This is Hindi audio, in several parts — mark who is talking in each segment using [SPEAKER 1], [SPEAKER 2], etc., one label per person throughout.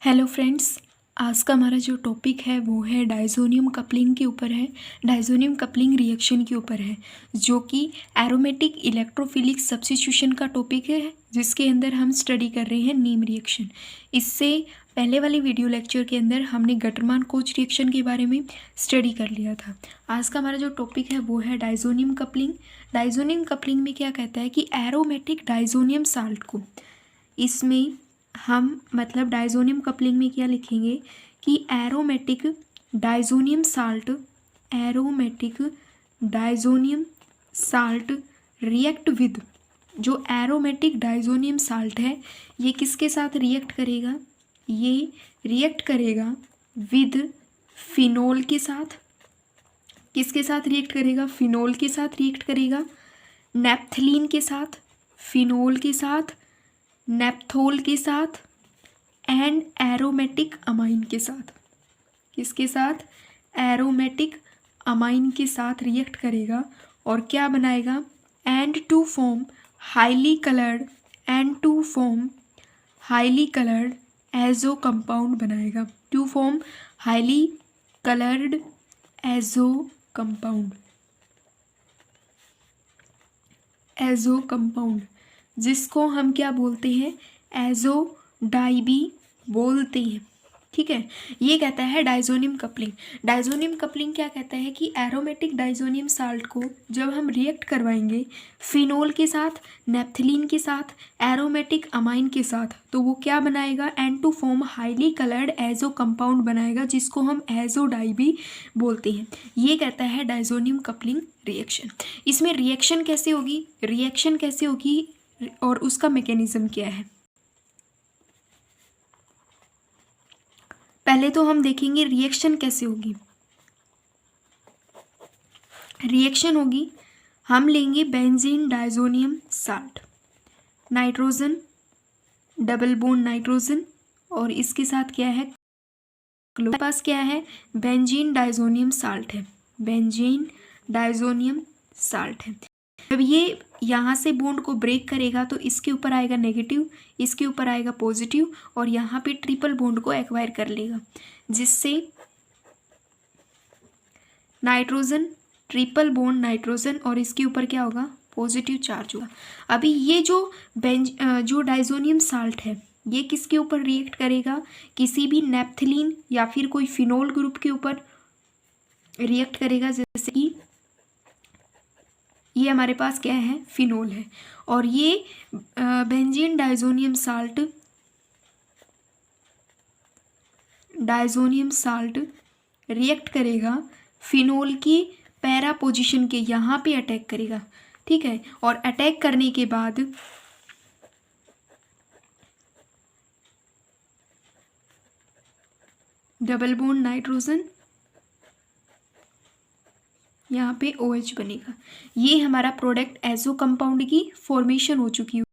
[SPEAKER 1] हेलो फ्रेंड्स, आज का हमारा जो टॉपिक है वो है डाइज़ोनियम कपलिंग के ऊपर है। डाइज़ोनियम कपलिंग रिएक्शन के ऊपर है, जो कि एरोमेटिक इलेक्ट्रोफिलिक सब्स्टिट्यूशन का टॉपिक है, जिसके अंदर हम स्टडी कर रहे हैं नीम रिएक्शन। इससे पहले वाले वीडियो लेक्चर के अंदर हमने गटरमान कोच रिएक्शन के बारे में स्टडी कर लिया था। आज का हमारा जो टॉपिक है वो है डाइज़ोनियम कपलिंग। डाइज़ोनियम कपलिंग में क्या कहता है कि एरोमेटिक डाइज़ोनियम साल्ट को, इसमें हम मतलब डाइज़ोनियम कपलिंग में क्या लिखेंगे कि एरोमेटिक डाइज़ोनियम साल्ट रिएक्ट विद, जो एरोमेटिक डाइज़ोनियम साल्ट है ये किसके साथ रिएक्ट करेगा, ये रिएक्ट करेगा विद फिनोल के साथ। किसके साथ रिएक्ट करेगा? फिनोल के साथ रिएक्ट करेगा, नेप्थलीन के साथ, फिनोल के साथ, नेप्थोल के साथ एंड एरोमेटिक अमाइन के साथ। किसके साथ? एरोमेटिक अमाइन के साथ रिएक्ट करेगा और क्या बनाएगा? And to form highly coloured azo compound बनाएगा। To form highly coloured azo compound, जिसको हम क्या बोलते हैं? एजो डाई भी बोलते हैं। ठीक है, ये कहता है डाइज़ोनियम कपलिंग। डाइज़ोनियम कपलिंग क्या कहता है कि एरोमेटिक डाइज़ोनियम साल्ट को जब हम रिएक्ट करवाएंगे फिनोल के साथ, नेप्थलीन के साथ, एरोमेटिक अमाइन के साथ, तो वो क्या बनाएगा? And to form highly coloured azo compound बनाएगा, जिसको हम एजो डाई भी बोलते हैं। ये कहता है डाइज़ोनियम कपलिंग रिएक्शन। इसमें रिएक्शन कैसे होगी और उसका मैकेनिज्म क्या है? पहले तो हम देखेंगे रिएक्शन कैसे होगी। रिएक्शन होगी, हम लेंगे benzene diazonium salt, nitrogen, double bond nitrogen, और इसके साथ क्या है? हमारे पास क्या है? बेंजीन डाइज़ोनियम साल्ट है। जब ये यहाँ से बॉन्ड को ब्रेक करेगा तो इसके ऊपर आएगा नेगेटिव, इसके ऊपर आएगा पॉजिटिव, और यहाँ पे ट्रिपल बॉन्ड को एक्वायर कर लेगा, जिससे नाइट्रोजन, ट्रिपल बॉन्ड नाइट्रोजन, और इसके ऊपर क्या होगा? पॉजिटिव चार्ज होगा। अभी ये जो डाइज़ोनियम साल्ट है ये किसके ऊपर रिएक्ट करेगा? किसी भी नेप्थलीन या फिर कोई फिनोल ग्रुप के ऊपर रिएक्ट करेगा। जैसे कि ये हमारे पास क्या है? फिनोल है, और ये बेंजीन डाइज़ोनियम साल्ट रिएक्ट करेगा फिनोल की पैरा पोजीशन के यहाँ पे अटैक करेगा। ठीक है, और अटैक करने के बाद डबल बॉन्ड नाइट्रोजन, यहाँ पे OH बनेगा। ये हमारा प्रोडक्ट एजो कंपाउंड की फॉर्मेशन हो चुकी है।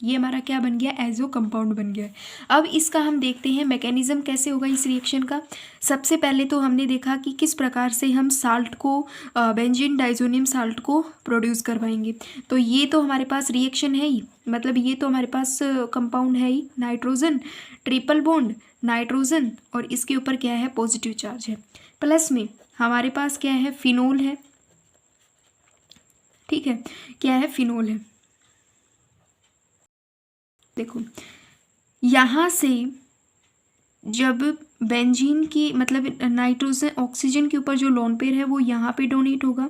[SPEAKER 1] ये हमारा क्या बन गया? एजो कंपाउंड बन गया है। अब इसका हम देखते हैं मैकेनिज्म कैसे होगा इस रिएक्शन का। सबसे पहले तो हमने देखा कि किस प्रकार से हम साल्ट को, बेंजीन डाइज़ोनियम साल्ट को प्रोड्यूस करवाएंगे। तो ये तो हमारे पास रिएक्शन है ही, मतलब ये तो हमारे पास कंपाउंड है ही, नाइट्रोजन, ट्रिपल बॉन्ड नाइट्रोजन, और इसके ऊपर क्या है? पॉजिटिव चार्ज है। प्लस में हमारे पास क्या है? फिनोल है। ठीक है, क्या है? फिनोल है। देखो, यहाँ से जब बेंजीन की मतलब नाइट्रोजन ऑक्सीजन के ऊपर जो लोन पेयर है वो यहाँ पे डोनेट होगा,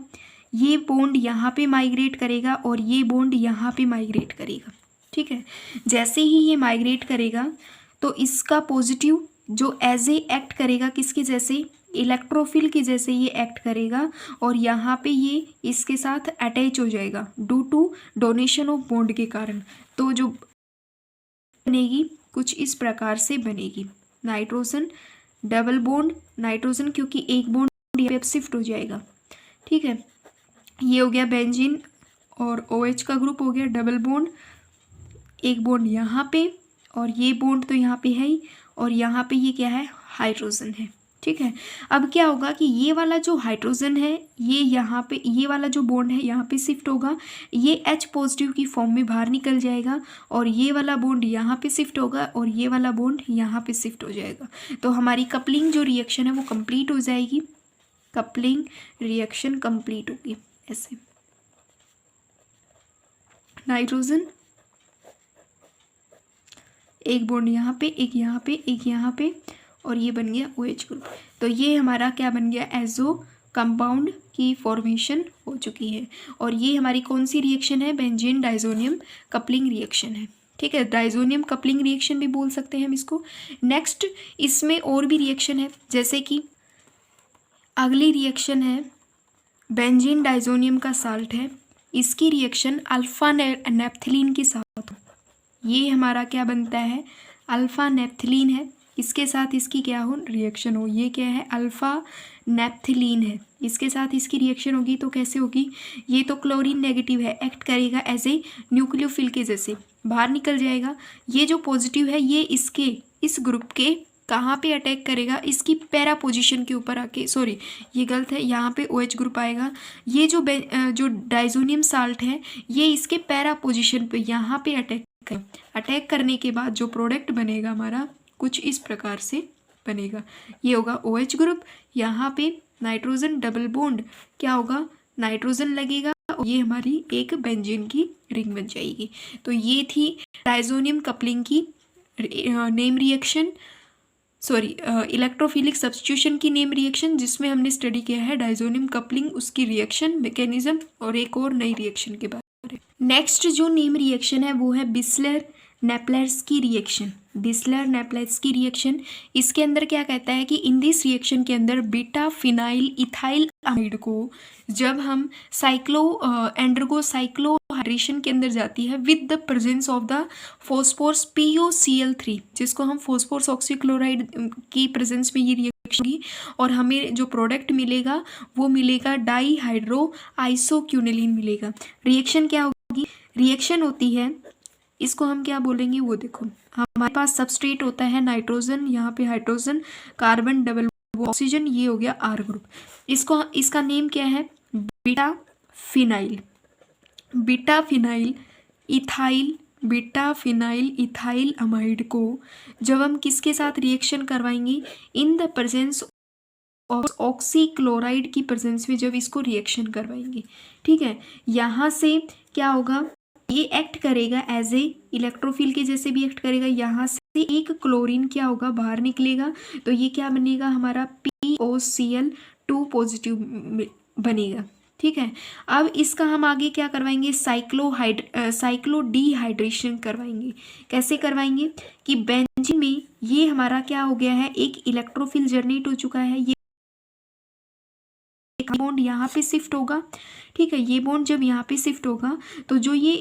[SPEAKER 1] ये बॉन्ड यहाँ पे माइग्रेट करेगा और ये बॉन्ड यहाँ पे माइग्रेट करेगा। ठीक है, जैसे ही ये माइग्रेट करेगा तो इसका पॉजिटिव जो एज ए एक्ट करेगा, किसके जैसे? इलेक्ट्रोफिल के जैसे ये एक्ट करेगा, और यहाँ पे ये इसके साथ अटैच हो जाएगा due to donation of bond के कारण। तो जो बनेगी कुछ इस प्रकार से बनेगी, नाइट्रोजन डबल बॉन्ड नाइट्रोजन, क्योंकि एक बॉन्ड यहाँ पे शिफ्ट हो जाएगा। ठीक है, ये हो गया बेंजीन और OH का ग्रुप हो गया, डबल बॉन्ड, एक बॉन्ड यहाँ पे, और ये बॉन्ड तो यहाँ पे है ही, और यहाँ पे ये क्या है? हाइड्रोजन है। ठीक है। अब क्या होगा कि ये वाला जो हाइड्रोजन है ये यहाँ पे, ये वाला जो बॉन्ड है यहाँ पे शिफ्ट होगा, ये H पॉजिटिव की फॉर्म में बाहर निकल जाएगा, और ये वाला बॉन्ड यहाँ पे शिफ्ट होगा, और ये वाला बॉन्ड यहाँ पे शिफ्ट हो जाएगा। तो हमारी कपलिंग जो रिएक्शन है वो कंप्लीट हो जाएगी, कपलिंग रिएक्शन कंप्लीट होगी। ऐसे नाइट्रोजन, एक बॉन्ड यहाँ पे, एक यहाँ पे, एक यहाँ पे, और ये बन गया OH ग्रुप। तो ये हमारा क्या बन गया, एजो कंपाउंड की फॉर्मेशन हो चुकी है। और ये हमारी कौन सी रिएक्शन है, बेंजीन डाइजोनियम कपलिंग रिएक्शन है। ठीक है, डाइजोनियम कपलिंग रिएक्शन भी बोल सकते हैं हम इसको। नेक्स्ट इसमें और भी रिएक्शन है, जैसे कि अगली रिएक्शन है बेंजीन डाइजोनियम का साल्ट है, इसकी रिएक्शन अल्फा नेप्थलीन के साथ। ये हमारा क्या बनता है, अल्फा नेप्थलीन है, इसके साथ इसकी क्या हो, रिएक्शन हो। ये क्या है, अल्फा नेप्थलीन है, इसके साथ इसकी रिएक्शन होगी तो कैसे होगी, ये तो क्लोरीन नेगेटिव है, एक्ट करेगा एज ए न्यूक्लियोफिल के जैसे, बाहर निकल जाएगा। ये जो पॉजिटिव है ये इसके, इस ग्रुप के कहाँ पे अटैक करेगा, इसकी पैरा पोजीशन के ऊपर आके, सॉरी ये गलत है, यहाँ पे OH ग्रुप आएगा। ये जो डाइजोनियम साल्ट है ये इसके पैरा पोजीशन पे यहाँ पे अटैक करने के बाद जो प्रोडक्ट बनेगा हमारा कुछ इस प्रकार से बनेगा। ये होगा OH ग्रुप, यहाँ पे नाइट्रोजन डबल बॉन्ड क्या होगा, नाइट्रोजन लगेगा, और ये हमारी एक बेंजीन की रिंग बन जाएगी। तो ये थी डाइजोनियम कपलिंग की name reaction, sorry electrophilic substitution की नेम रिएक्शन, जिसमें हमने स्टडी किया है डाइजोनियम कपलिंग, उसकी रिएक्शन मैकेनिज्म और एक और नई रिएक्शन के बारे में। नेक्स्ट जो नेम रिएक्शन है वो है बिस्लर नेप्लेट्स्की रिएक्शन। बिस्लर नेप्लेट्स्की रिएक्शन, इसके अंदर क्या कहता है कि इन दिस रिएक्शन के अंदर बीटा फिनाइल इथाइल अमाइड को जब हम एंडरगो साइक्लोहाइड्रेशन के अंदर जाती है with the presence of the phosphorus POCl3, जिसको हम फॉस्फोरस ऑक्सीक्लोराइड की प्रेजेंस में ये रिएक्शन होगी, और हमें जो प्रोडक्ट मिलेगा वो मिलेगा डाईहाइड्रो आइसोक्यूनिलीन मिलेगा। रिएक्शन क्या होगी, रिएक्शन होती है, इसको हम क्या बोलेंगे वो देखो, हमारे पास सबस्ट्रेट होता है नाइट्रोजन, यहाँ पे हाइड्रोजन, कार्बन डबल ऑक्सीजन, ये हो गया R ग्रुप। इसका नेम क्या है, बीटा फिनाइल इथाइल अमाइड को जब हम किसके साथ रिएक्शन करवाएंगे, in the presence of oxychloride की प्रेजेंस में जब इसको रिएक्शन करवाएंगे। ठीक है, यहाँ से क्या होगा, ये एक्ट करेगा एज ए इलेक्ट्रोफिल के जैसे भी एक्ट करेगा, यहाँ से एक क्लोरीन क्या होगा, बाहर निकलेगा, तो ये क्या बनेगा, हमारा POCl2 पॉजिटिव बनेगा। ठीक है, अब इसका हम आगे क्या करवाएंगे, साइक्लो डिहाइड्रेशन करवाएंगे। कैसे करवाएंगे कि बेंजीन में ये हमारा क्या हो गया है, एक इलेक्ट्रोफिल जनरेट हो चुका है, ये बॉन्ड यहाँ पे शिफ्ट होगा। ठीक है, ये बॉन्ड जब यहाँ पे शिफ्ट होगा तो जो ये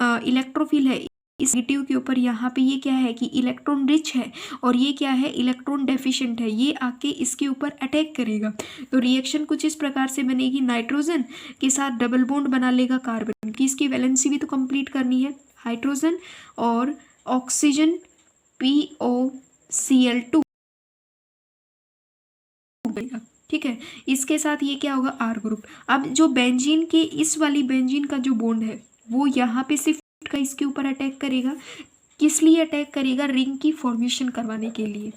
[SPEAKER 1] इलेक्ट्रोफिल है इस नेगेटिव के ऊपर, यहाँ पे ये क्या है कि इलेक्ट्रॉन रिच है, और ये क्या है, इलेक्ट्रॉन डेफिशिएंट है, ये आके इसके ऊपर अटैक करेगा। तो रिएक्शन कुछ इस प्रकार से बनेगी, नाइट्रोजन के साथ डबल बॉन्ड बना लेगा कार्बन की, इसकी वैलेंसी भी तो कंप्लीट करनी है, हाइड्रोजन और ऑक्सीजन POCl2। ठीक है, इसके साथ ये क्या होगा, R ग्रुप। अब जो बेंजीन के, इस वाली बेंजीन का जो बॉन्ड है वो यहाँ पे शिफ्ट का इसके ऊपर अटैक करेगा। किस लिए अटैक करेगा, रिंग की फॉर्मेशन करवाने के लिए।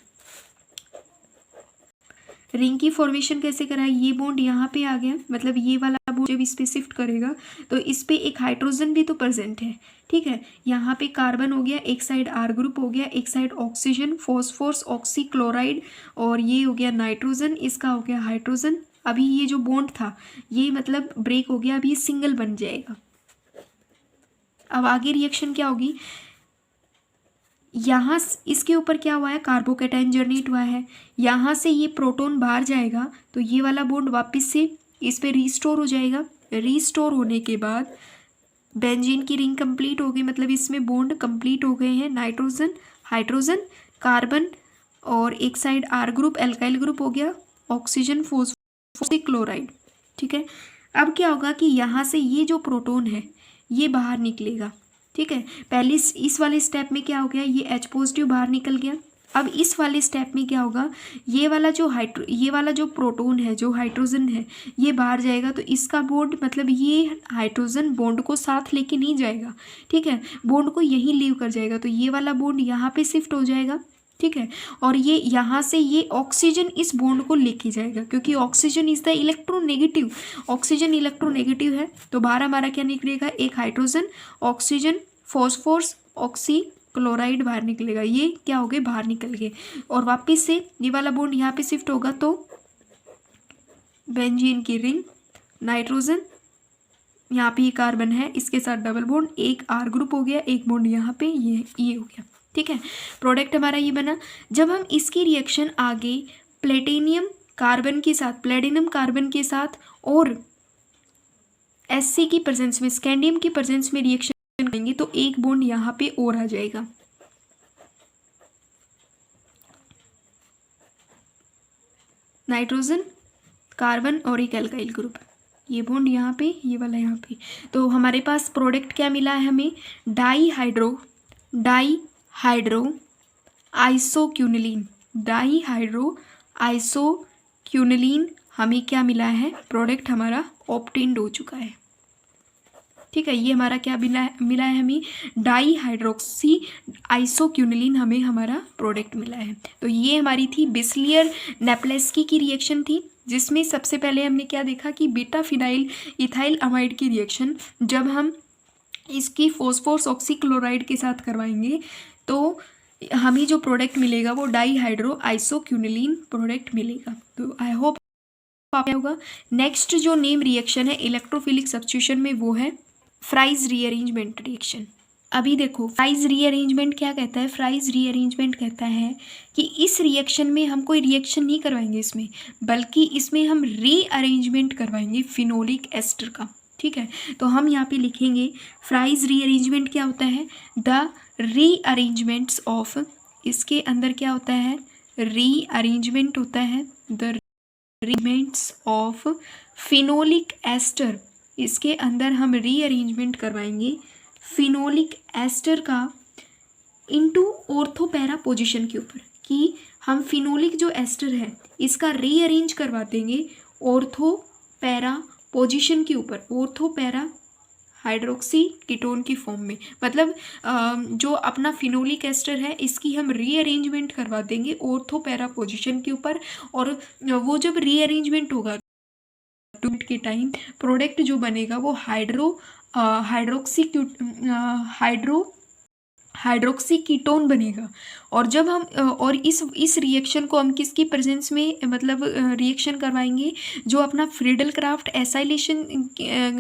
[SPEAKER 1] रिंग की फॉर्मेशन कैसे कराए, ये बॉन्ड यहाँ पे आ गया, मतलब ये वाला बॉन्ड जब इस पे शिफ्ट करेगा तो इस पे एक हाइड्रोजन भी तो प्रेजेंट है। ठीक है, यहाँ पे कार्बन हो गया, एक साइड R ग्रुप हो गया, एक साइड ऑक्सीजन, फॉस्फोरस ऑक्सीक्लोराइड, और ये हो गया नाइट्रोजन, इसका हो गया हाइड्रोजन। अभी ये जो बॉन्ड था ये मतलब ब्रेक हो गया, अभी ये सिंगल बन जाएगा। अब आगे रिएक्शन क्या होगी, यहाँ इसके ऊपर क्या हुआ है, कार्बोकैटायन जनरेट हुआ है, यहाँ से ये प्रोटॉन बाहर जाएगा तो ये वाला बॉन्ड वापस से इस पे रीस्टोर हो जाएगा। रीस्टोर होने के बाद बेंजीन की रिंग कंप्लीट हो गई, मतलब इसमें बॉन्ड कंप्लीट हो गए हैं, नाइट्रोजन, हाइड्रोजन, कार्बन, और एक side R group alkyl group हो गया, ऑक्सीजन, फॉस्फोक्लोराइड। ठीक है, अब क्या होगा कि यहाँ से ये जो प्रोटॉन है ये बाहर निकलेगा। ठीक है, पहले इस वाले स्टेप में क्या हो गया, ये H पॉजिटिव बाहर निकल गया, अब इस वाले स्टेप में क्या होगा, ये वाला जो प्रोटॉन है, जो हाइड्रोजन है, ये बाहर जाएगा, तो इसका बॉन्ड मतलब ये हाइड्रोजन बॉन्ड को साथ लेके नहीं जाएगा, ठीक है, बॉन्ड को यहीं लीव कर जाएगा, तो ये वाला बॉन्ड यहाँ पे शिफ्ट हो जाएगा, ठीक है, और ये यहाँ से ये ऑक्सीजन इस बॉन्ड को लेके जाएगा, क्योंकि oxygen is the electronegative, oxygen electronegative है, तो बाहर हमारा क्या निकलेगा, एक hydrogen, oxygen, phosphorus, oxy chloride बाहर निकलेगा, ये क्या हो गए, बाहर निकल गए, और वापस से ये वाला बॉन्ड यहाँ पे शिफ्ट होगा, तो बेंजीन की रिंग, नाइट्रोजन, यहाँ पे ये कार्बन है, इसके साथ डबल बॉन्ड, एक आर ग्रुप हो गया, एक बॉन्ड यहाँ पे ये हो गया, ठीक है, प्रोडक्ट हमारा ये बना। जब हम इसकी रिएक्शन आगे प्लेटिनियम कार्बन के साथ और Sc की प्रेजेंस में, स्कैंडियम की प्रेजेंस में रिएक्शन करेंगे, तो एक बॉन्ड यहाँ पे और आ जाएगा, नाइट्रोजन, कार्बन और एक एल्काइल ग्रुप, ये बॉन्ड यहाँ पे, ये वाला यहाँ पे, तो हमारे पास प्रोडक्ट क्या मिला है हमें, डाई हाइड्रो आइसोक्यूनिलीन हमें क्या मिला है, प्रोडक्ट हमारा ऑब्टेन्ड हो चुका है, ठीक है, ये हमारा क्या मिला है हमें, डाई हाइड्रोक्सी आइसोक्यूनिलीन हमें हमारा प्रोडक्ट मिला है। तो ये हमारी थी बिस्लियर नेप्लेस्की की रिएक्शन थी, जिसमें सबसे पहले हमने क्या देखा कि बीटा फिनाइल इथाइल अमाइड की रिएक्शन जब हम इसकी फॉस्फोरस ऑक्सीक्लोराइड के साथ करवाएंगे तो हमें जो प्रोडक्ट मिलेगा वो डाई हाइड्रो आइसोक्यूनिलीन प्रोडक्ट मिलेगा। तो आई होप आपको होगा। नेक्स्ट जो नेम रिएक्शन है इलेक्ट्रोफिलिक सब्स्टिट्यूशन में वो है फ्राइज रीअरेंजमेंट रिएक्शन। अभी देखो फ्राइज रीअरेंजमेंट क्या कहता है, फ्राइज रीअरेंजमेंट कहता है कि इस रिएक्शन में हम कोई रिएक्शन नहीं करवाएंगे इसमें, बल्कि इसमें हम रीअरेंजमेंट करवाएंगे फिनोलिक एस्टर का, ठीक है। तो हम यहाँ पे लिखेंगे फ्राइज रीअरेंजमेंट क्या होता है, द रीअरेंजमेंट्स ऑफ, इसके अंदर क्या होता है, रीअरेंजमेंट होता है, the rearrangements of phenolic ester, इसके अंदर हम रीअरेंजमेंट करवाएंगे फिनोलिक एस्टर का इनटू ऑर्थो पैरा पोजीशन के ऊपर, कि हम फिनोलिक जो एस्टर है इसका रीअरेंज करवा देंगे ऑर्थो पैरा पोजीशन के ऊपर, ऑर्थो पैरा हाइड्रोक्सी कीटोन की फॉर्म में, मतलब जो अपना फिनोलिक एस्टर है इसकी हम रीअरेंजमेंट करवा देंगे ऑर्थो पैरा पोजीशन के ऊपर, और वो जब रीअरेंजमेंट होगा के टाइम प्रोडक्ट जो बनेगा वो हाइड्रोक्सी कीटोन बनेगा। और जब हम और इस रिएक्शन को हम किसकी प्रेजेंस में मतलब रिएक्शन करवाएंगे, जो अपना फ्रीडल क्राफ्ट एसाइलेशन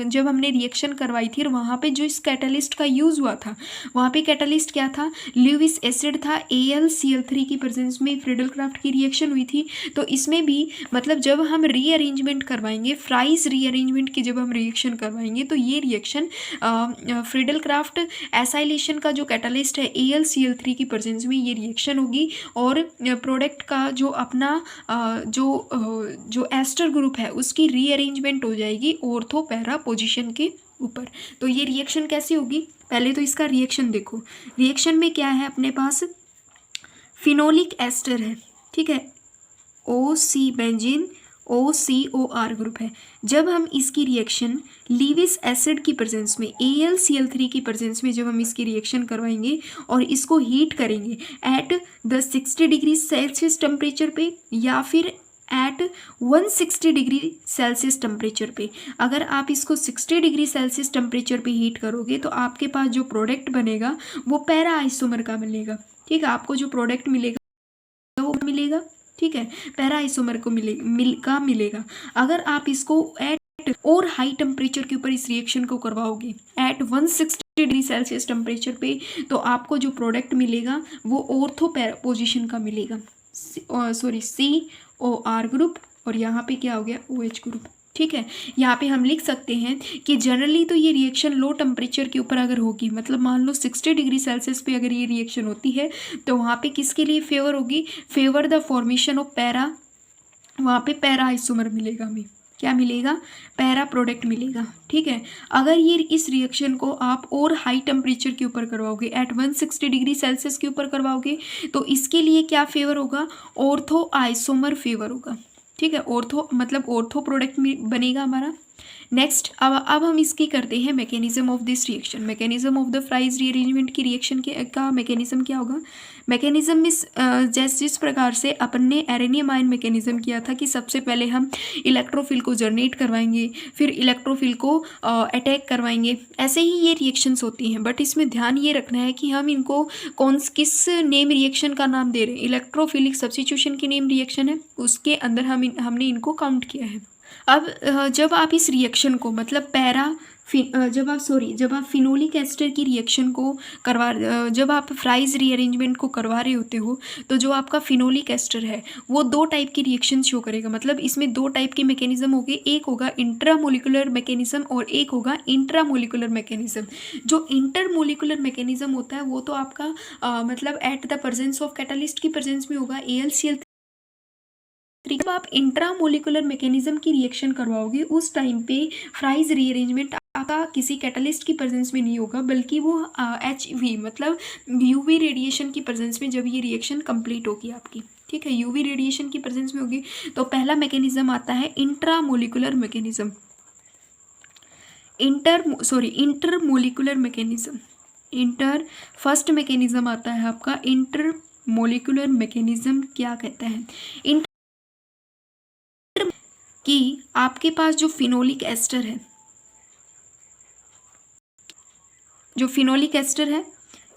[SPEAKER 1] जब हमने रिएक्शन करवाई थी और वहाँ पे जो इस कैटलिस्ट का यूज़ हुआ था, वहाँ पे कैटलिस्ट क्या था, ल्यूविस एसिड था, AlCl3 की प्रेजेंस में फ्रीडल क्राफ्ट की रिएक्शन हुई थी। तो इसमें भी मतलब जब हम रीअरेंजमेंट करवाएंगे, फ्राइज रीअरेंजमेंट की जब हम रिएक्शन करवाएंगे तो ये रिएक्शन फ्रीडल क्राफ्ट एसाइलेशन का जो कैटलिस्ट है AlCl3 की प्रेजेंस में ये रिएक्शन होगी, और प्रोडक्ट का जो अपना जो एस्टर ग्रुप है उसकी रीअरेंजमेंट हो जाएगी ऑर्थो पैरा पोजीशन के ऊपर। तो ये रिएक्शन कैसी होगी, पहले तो इसका रिएक्शन देखो। रिएक्शन में क्या है, अपने पास फिनोलिक एस्टर है, ठीक है, OC बेंजीन OCOR ग्रुप है। जब हम इसकी रिएक्शन लीविस एसिड की प्रेजेंस में AlCl3 की प्रेजेंस में जब हम इसकी रिएक्शन करवाएंगे और इसको हीट करेंगे at the 60 degree Celsius temperature पे या फिर एट 160 डिग्री सेल्सियस टेम्परेचर पे, अगर आप इसको 60 डिग्री सेल्सियस टेम्परेचर पे हीट करोगे तो आपके पास जो प्रोडक्ट बनेगा वो पैरा आइसोमर का मिलेगा, ठीक है। आपको जो प्रोडक्ट मिलेगा वो मिलेगा, ठीक है, पैरा आइसोमर को मिलेगा। अगर आप इसको एट और हाई टेम्परेचर के ऊपर इस रिएक्शन को करवाओगे एट 160 डिग्री सेल्सियस टेम्परेचर पे, तो आपको जो प्रोडक्ट मिलेगा वो ऑर्थो पैरा पोजीशन का मिलेगा, COR ग्रुप, और यहाँ पे क्या हो गया OH ग्रुप, ठीक है। यहाँ पे हम लिख सकते हैं कि जनरली तो ये रिएक्शन लो टेम्परेचर के ऊपर अगर होगी, मतलब मान लो 60 डिग्री सेल्सियस पे अगर ये रिएक्शन होती है तो वहाँ पे किसके लिए फेवर होगी, favour the formation of para, वहाँ पे पैरा आइसोमर मिलेगा हमें, क्या मिलेगा, पैरा प्रोडक्ट मिलेगा। ठीक है, अगर ये इस रिएक्शन को आप और हाई टेम्परेचर के ऊपर करवाओगे, एट 160 डिग्री सेल्सियस के ऊपर करवाओगे, तो इसके लिए क्या फेवर होगा, ऑर्थो आइसोमर फेवर होगा। ठीक है, ऑर्थो मतलब ऑर्थो प्रोडक्ट बनेगा हमारा। नेक्स्ट अब हम इसकी करते हैं mechanism of this reaction. Mechanism of the fries rearrangement की रिएक्शन के का मैकेनिज्म क्या होगा। मैकेनिज्म इस जिस प्रकार से अपन ने एरेनियम आयन मैकेनिज्म किया था कि सबसे पहले हम इलेक्ट्रोफिल को जनरेट करवाएंगे, फिर इलेक्ट्रोफिल को अटैक करवाएंगे, ऐसे ही ये रिएक्शंस होती हैं। बट इसमें ध्यान ये रखना है कि हम इनको किस नेम रिएक्शन का नाम दे रहे हैं। इलेक्ट्रोफिलिक सब्स्टिट्यूशन की नेम रिएक्शन है, उसके अंदर हमने इनको काउंट किया है। अब जब आप इस रिएक्शन को मतलब जब आप फिनोलिक एस्टर की रिएक्शन को जब आप फ्राइज रीअरेंजमेंट को करवा रहे होते हो, तो जो आपका फिनोलिक एस्टर है वो 2 टाइप की रिएक्शन शो करेगा। मतलब इसमें 2 टाइप के मैकेनिज्म होंगे, एक होगा इंट्रामोलिकुलर मैकेनिज्म और एक होगा इंट्रामोलिकुलर मैकेनिज्म। जो इंटरमोलिकुलर मैकेनिज्म होता है वो तो आपका मतलब at the presence of catalyst की प्रेजेंस में होगा, AlCl। जब आप इंट्रामोलिकुलर मैकेनिज्म की रिएक्शन करवाओगे उस टाइम पे फ्राइज रीअरेंजमेंट आपका किसी कैटलिस्ट की प्रेजेंस में नहीं होगा, बल्कि वो HV मतलब UV रेडिएशन की प्रेजेंस में जब ये रिएक्शन कंप्लीट होगी आपकी। ठीक है, UV रेडिएशन की प्रेजेंस में होगी। तो पहला मैकेनिज्म आता है intramolecular mechanism, intermolecular mechanism. First mechanism आता है आपका इंटरमोलिकुलर मैकेनिज्म। क्या कहता है कि आपके पास जो फिनोलिक एस्टर है,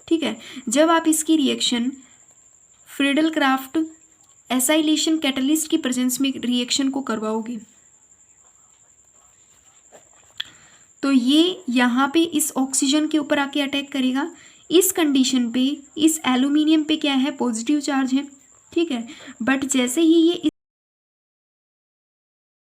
[SPEAKER 1] ठीक है, जब आप इसकी reaction Friedel Crafts acylation catalyst की प्रेजेंस में रिएक्शन को करवाओगे, तो ये यहाँ पे इस ऑक्सीजन के ऊपर आके अटैक करेगा। इस कंडीशन पे इस एल्यूमिनियम पे क्या है, पॉजिटिव चार्ज है। ठीक है, बट जैसे ही ये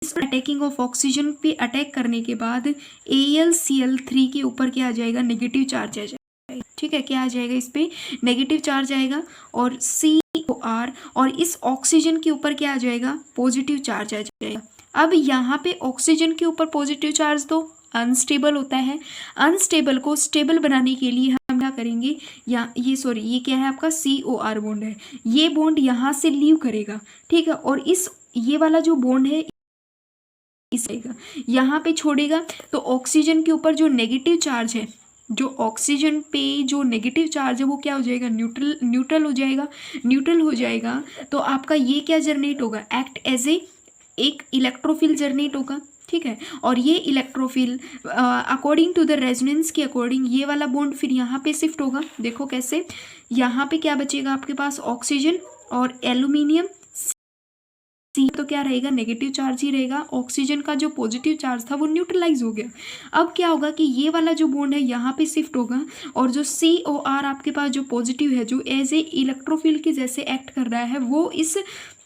[SPEAKER 1] अटैकिंग ऑफ ऑक्सीजन पे अटैक करने के बाद AlCl3 के ऊपर क्या आ जाएगा, नेगेटिव चार्ज आ जाएगा। ठीक है, क्या आ जाएगा, इस पे नेगेटिव चार्ज आएगा और COR और इस ऑक्सीजन के ऊपर क्या आ जाएगा, पॉजिटिव चार्ज आ जाएगा। अब यहाँ पे ऑक्सीजन के ऊपर पॉजिटिव चार्ज तो अनस्टेबल होता है, अनस्टेबल को स्टेबल बनाने के लिए हम क्या करेंगे, ये क्या है आपका COR बॉन्ड है, ये बॉन्ड यहाँ से लीव करेगा। ठीक है, और ये वाला जो बॉन्ड है यहाँ पे छोड़ेगा, तो ऑक्सीजन के ऊपर जो नेगेटिव चार्ज है, जो ऑक्सीजन पे जो नेगेटिव चार्ज है वो क्या हो जाएगा, न्यूट्रल हो जाएगा। तो आपका ये क्या जनरेट होगा, एक्ट एज एक इलेक्ट्रोफिल जनरेट होगा। ठीक है, और ये electrophile according to the resonance के अकॉर्डिंग ये वाला बॉन्ड फिर यहाँ पे शिफ्ट होगा। देखो कैसे, यहाँ पे क्या बचेगा आपके पास, ऑक्सीजन और एल्यूमिनियम, तो क्या रहेगा, नेगेटिव चार्ज ही रहेगा। ऑक्सीजन का जो पॉजिटिव चार्ज था वो न्यूट्रलाइज हो गया। अब क्या होगा कि ये वाला जो बॉन्ड है यहाँ पे शिफ्ट होगा और जो COR आपके पास जो पॉजिटिव है, जो एज ए इलेक्ट्रोफिल के जैसे एक्ट कर रहा है, वो इस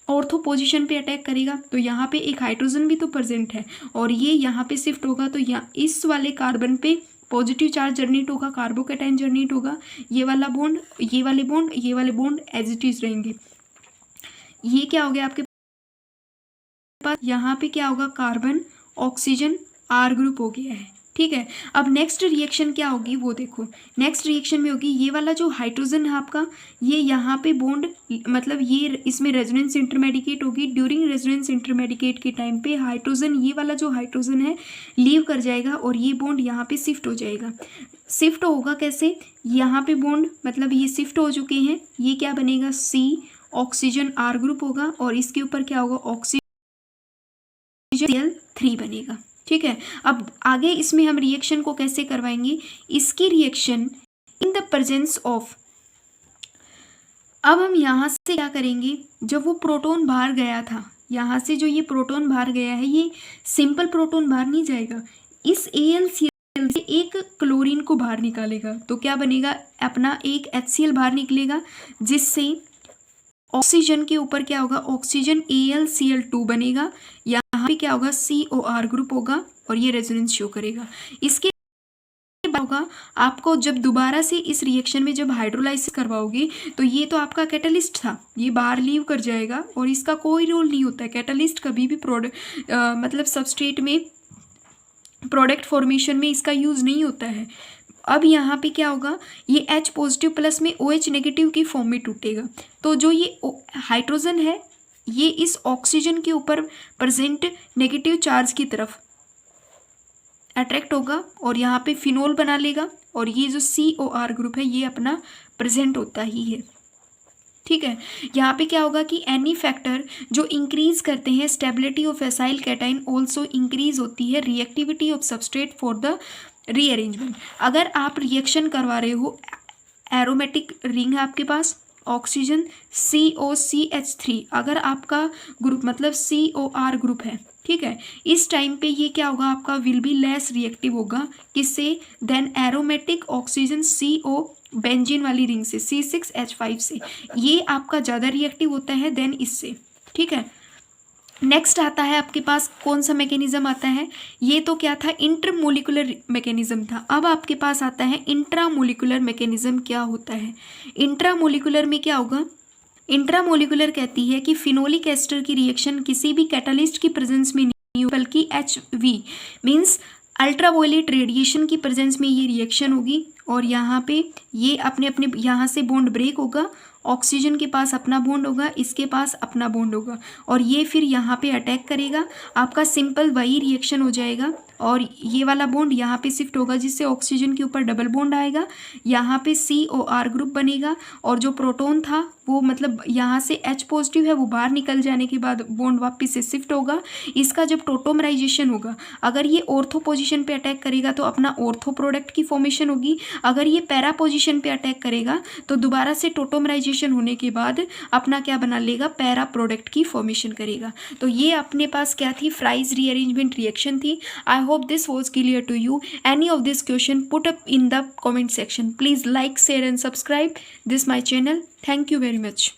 [SPEAKER 1] ऑर्थो पोजिशन पे अटैक करेगा। तो यहाँ पे एक हाइड्रोजन भी तो प्रेजेंट है और ये यहाँ पे शिफ्ट होगा, तो यहाँ इस वाले कार्बन पे पॉजिटिव चार्ज जनरेट होगा, कार्बोकैटायन जनरेट होगा। ये वाला बॉन्ड, ये वाले बॉन्ड एज इट इज रहेंगे। ये क्या हो गया आपके पास, यहाँ पे क्या होगा, कार्बन ऑक्सीजन R ग्रुप हो गया है। ठीक है, अब नेक्स्ट रिएक्शन क्या होगी वो देखो। नेक्स्ट रिएक्शन में होगी ये वाला जो हाइड्रोजन है आपका, ये यहाँ पे बॉन्ड मतलब ये इसमें रेजोनेंस इंटरमेडिकेट होगी। ड्यूरिंग रेजोनेंस इंटरमेडिकेट के टाइम पे हाइड्रोजन, ये वाला जो हाइड्रोजन है लीव कर जाएगा और ये बॉन्ड यहाँ पे शिफ्ट हो जाएगा। शिफ्ट होगा कैसे, यहाँ पे बॉन्ड मतलब ये शिफ्ट हो चुके हैं, ये क्या बनेगा, C ऑक्सीजन R ग्रुप होगा और इसके ऊपर क्या होगा, ऑक्सीजन Cl3 बनेगा। ठीक है, अब आगे इसमें हम रिएक्शन को कैसे करवाएंगे, इसकी reaction in the presence of, अब हम यहाँ से क्या करेंगे, जब वो प्रोटॉन बाहर गया था, यहाँ से जो ये प्रोटॉन बाहर गया है, ये सिंपल प्रोटॉन बाहर नहीं जाएगा, इस AlCl से एक क्लोरीन को बाहर निकालेगा। तो क्या बनेगा, अपना एक HCl बाहर निकलेगा, जिससे ऑक्सीजन के ऊपर क्या होगा, ऑक्सीजन AlCl2 बनेगा। यहाँ पे क्या होगा, COR ग्रुप होगा और ये रेजोनेंस शो करेगा। इसके बाद होगा आपको जब दोबारा से इस रिएक्शन में जब हाइड्रोलाइसिस करवाओगे तो ये तो आपका कैटलिस्ट था, ये बाहर लीव कर जाएगा और इसका कोई रोल नहीं होता है। कैटलिस्ट कभी भी प्रोडक्ट मतलब सबस्ट्रेट में प्रोडक्ट फॉर्मेशन में इसका यूज़ नहीं होता है। अब यहाँ पे क्या होगा, ये H पॉजिटिव प्लस में OH नेगेटिव की फॉर्म में टूटेगा। तो जो ये हाइड्रोजन है ये इस ऑक्सीजन के ऊपर प्रेजेंट नेगेटिव चार्ज की तरफ अट्रैक्ट होगा और यहाँ पे फिनोल बना लेगा और ये जो COR ग्रुप है ये अपना प्रेजेंट होता ही है। ठीक है, यहाँ पे क्या होगा कि एनी फैक्टर जो इंक्रीज करते हैं stability of acyl cation also increase होती है reactivity of substrate for the rearrangement. अगर आप रिएक्शन करवा रहे हो, एरोमेटिक रिंग है आपके पास, ऑक्सीजन COCH3, अगर आपका ग्रुप मतलब COR ग्रुप है, ठीक है, इस टाइम पे ये क्या होगा, आपका विल बी लेस रिएक्टिव होगा किससे, then aromatic oxygen CO benzene वाली रिंग से C6H5 से, ये आपका ज़्यादा रिएक्टिव होता है देन इससे। ठीक है, नेक्स्ट आता है आपके पास कौन सा मैकेनिज्म आता है, ये तो क्या था, इंटरमोलिकुलर मैकेनिज्म था। अब आपके पास आता है इंट्रामोलिकुलर मैकेनिज्म। क्या होता है इंट्रामोलिकुलर में, क्या होगा, इंट्रामोलिकुलर कहती है कि फिनोलिक एस्टर की रिएक्शन किसी भी कैटालिस्ट की प्रेजेंस में नहीं हो बल्कि HV मीन्स अल्ट्रावायलेट रेडिएशन की प्रेजेंस में ये रिएक्शन होगी और यहाँ पे ये अपने अपने यहाँ से बॉन्ड ब्रेक होगा, ऑक्सीजन के पास अपना बॉन्ड होगा, इसके पास अपना बॉन्ड होगा और ये फिर यहाँ पे अटैक करेगा, आपका सिंपल वही रिएक्शन हो जाएगा और ये वाला बॉन्ड यहाँ पे शिफ्ट होगा जिससे ऑक्सीजन के ऊपर डबल बॉन्ड आएगा, यहाँ पे COR ग्रुप बनेगा और जो प्रोटॉन था वो मतलब यहाँ से H पॉजिटिव है वो बाहर निकल जाने के बाद बॉन्ड वापस से शिफ्ट होगा। इसका जब टोटोमराइजेशन होगा, अगर ये ऑर्थो पोजीशन पे अटैक करेगा तो अपना ऑर्थो प्रोडक्ट की फॉर्मेशन होगी, अगर ये पैरा पोजीशन पे अटैक करेगा तो दोबारा से टोटोमराइजेशन होने के बाद अपना क्या बना लेगा, पैरा प्रोडक्ट की फॉर्मेशन करेगा। तो ये अपने पास क्या थी, फ्राइज रीअरेंजमेंट रिएक्शन थी। आई hope this was clear to you. Any of this question put up in the comment section. Please like, share and subscribe this my channel. Thank you very much.